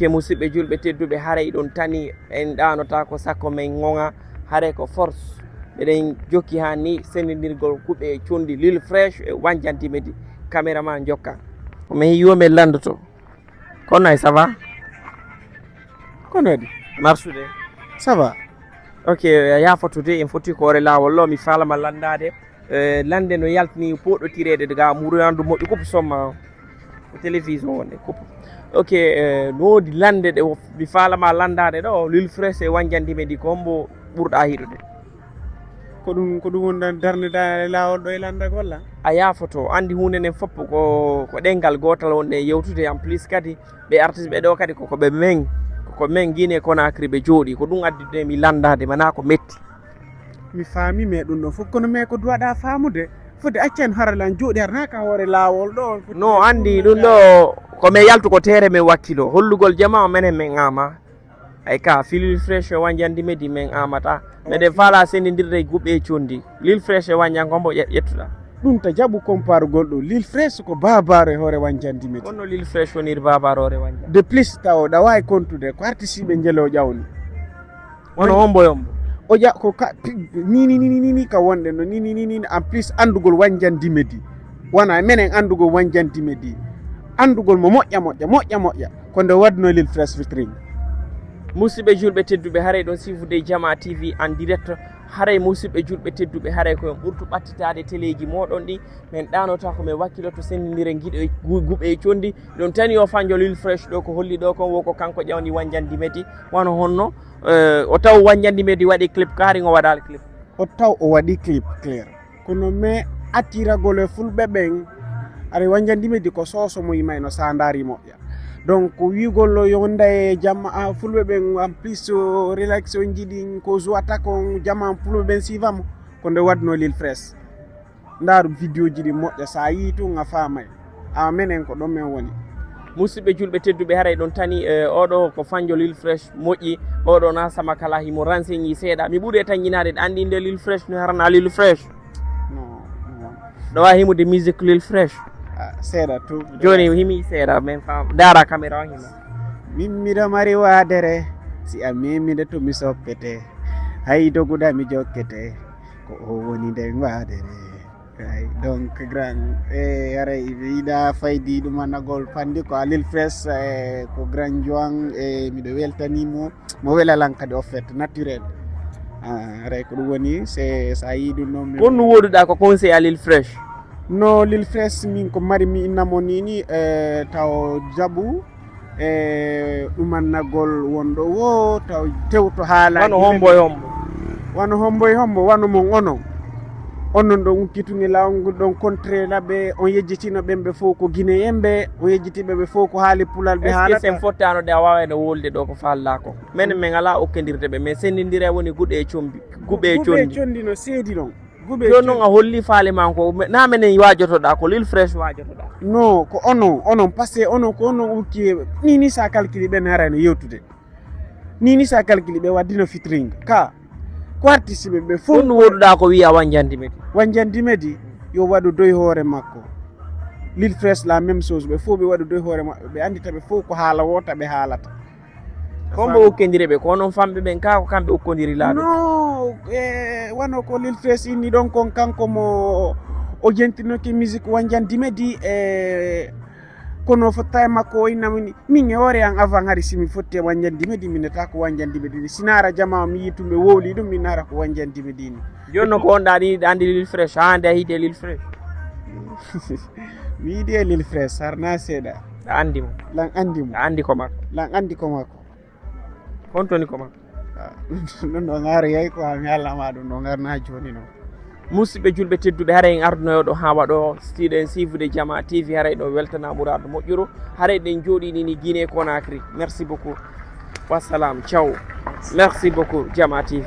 ke musidɓe julɓe tedduɓe haray ɗon tani en ɗanota ko sakko men gonga haray ko force ɓeɗen jokki ha ni sendidirgol kuɓe condi Lil Fresh e Wandiantimedi caméraman jokka min yiwomen landoto kono ay ça va kono waɗi marsude ça va ok yafotude en foti ko ore lawol lo mi falama landade lande no yaltini poɗɗotirede daga murandu moƴƴi coupe somma télévision wonde coupe ok no wodi lande ɗe mi falama landade ɗo Lil Fresh e Wandiantimedi ko hombo ɓurɗa hiɗude ko ɗum woni darnida lawol ɗo e landal golla a yafoto andi hunde nden fopp ko ɗengal gotal wonde yewtude en plus kadi ɓe artiste ɓe ɗo kadi koko men Guinée Conakry ɓe jooɗi ko ɗum addude mi landade mana ko metti mi faami me ɗum ɗon fof kono mais ko duwaɗa famude fodde accen haralan jooɗi harnaka hoore lawol ɗo non andi ɗum ɗo komin yaltu ko tere men wakkilo hollugol jama menen min ama ay ka fi Lil Fresh e Wandiantimedi min amata meɗen faala sendidirde guɓe condi Lil Fresh e Wandiankombo ƴettuɗa ɗum ta jaaɓu comparugol ɗo Lil Fresh ko babaro e hoore Wandiantimedi wonno Lil Fresh woniri babaro hoore Wandian de plus taw ɗa wawi contude ko artiste ɓe jeelo ƴawni wono hombo o ƴa ko ni ka wonɗe no ni en plus andugol Wandiantimedi wona menen andugol Wandiantimedi andugol mo moƴƴa ko nde wadno Lil Fresh featuring musidɓe julɓe tedduɓe haray ɗon sifude Jama TV en direct haray musidɓe julɓe tedduɓe haray koyen ɓurtu ɓattitade téléji moɗon ɗi min ɗanota komin wakkiloto sendidire guɓe e condi ɗon tani o fanjo Lil Fresh ɗo ko holli ɗo kon woko kanko ƴawni Wandiantimedi wono honno o taw Wandiantimedi waɗi clip kaari o waɗali clip o taw o waɗi clip clair kono mais attiragol e fulɓe ɓen aɗa Wandiantimedi ko soso mo yimayno sandari moƴƴa donc wigol yonda e jamma fulɓe ɓen en plus relax on jiiɗi ko jouata ko jamma fulɓe ɓen sivamo ko nde wadno Lil Fresh ndaaru vidéo ji ɗi moƴƴa sa yi tun a famay a menen ko ɗon men woni musidɓe julɓe tedduɓe haray ɗon tani oɗo ko fanjo Lil Fresh moƴƴi oɗo na sama kala himo renseigni seeɗa mi ɓuuri tañinade ɗe andi nde Lil Fresh no harana Lil Fresh non ɗo wawi himude musique Lil Fresh seeɗa to joni himi seeɗa min fam dara caméra o hima min miɗo mari wadere si a memide to mi soppete hay doguɗa mi jokkete ko o woni nden wadere ay donc grand aray yiɗa faydi ɗum anagol fandi ko Lil Fresh ko grand joan miɗo weltanimo mo welalan kadi o fait naturel aray ko ɗum woni c'est sa yi ɗum noon honno woduɗa ko conseil à Lil Fresh no Lil Fresh min ko mari mi innamo nini taw jaaɓu ɗumannagol wonɗo wo taw tewto haala wano hombo wano mon onon ɗon ukkituni lawgol ɗon contre laɓe on yejjitino ɓenɓe fof ko Guinée yemɓe on yejjitiɓeɓe fof ko haali pulal ɓe haalata sen fottanode a wawano wolde ɗo ko falla ko minen min ala okkadirde ɓe mais sendidire woni guɓe condi no seedi ɗon joni noon a holli faale ma ko na minen wajotoɗa ko Lil Fresh wajotoɗa non ko onon par ce que onon ko onon ukki ni sa calcule ɓen harano yewtude ni sa calcule ɓe waddino featuring ka ko artiste ɓe fof honno woduɗa ko wiya Wandiantimedi yo waɗu doy hoore makko Lil Fresh la même chose ɓe fof ɓe waɗu doy hoore makko ɓe andita ɓe fof ko haala wota ɓe haalata kombo okkodiri ɓe ko noon famɓe ɓen ka ko kamɓe okkodiri laaɓe non wano ko Lil Fresh inni ɗon kon kanko mo o jentinoki musique Wandiantimedi kono fotta e makko o innamini min e hoore an avant hari simi fotti e Wandiantimedi mineta ko Wandiantimedi sinara jama mi yi tumɓe wowli ɗum min nara ko Wandiantimedi ni joni noon ko on ɗaɗi andi Lil Fresh hande a hiide Lil Fresh mi yiiɗi e Lil Fresh harna seeɗa a andimo lan andimo a andi ko makko lan andi ko makko hontoni ko makko ɗum ɗo gaaro yeyi ko mi allama ɗum ɗo garna joni noon musidɓe julɓe tedduɓe haray en ardunoyoɗo ha waɗo stiɗen sifude Jama TV haray ɗo weltana mourado moƴƴuru haray ɗen jooɗini ni Guinée Conakry merci beaucoup wassalam ciao merci beaucoup Jama TV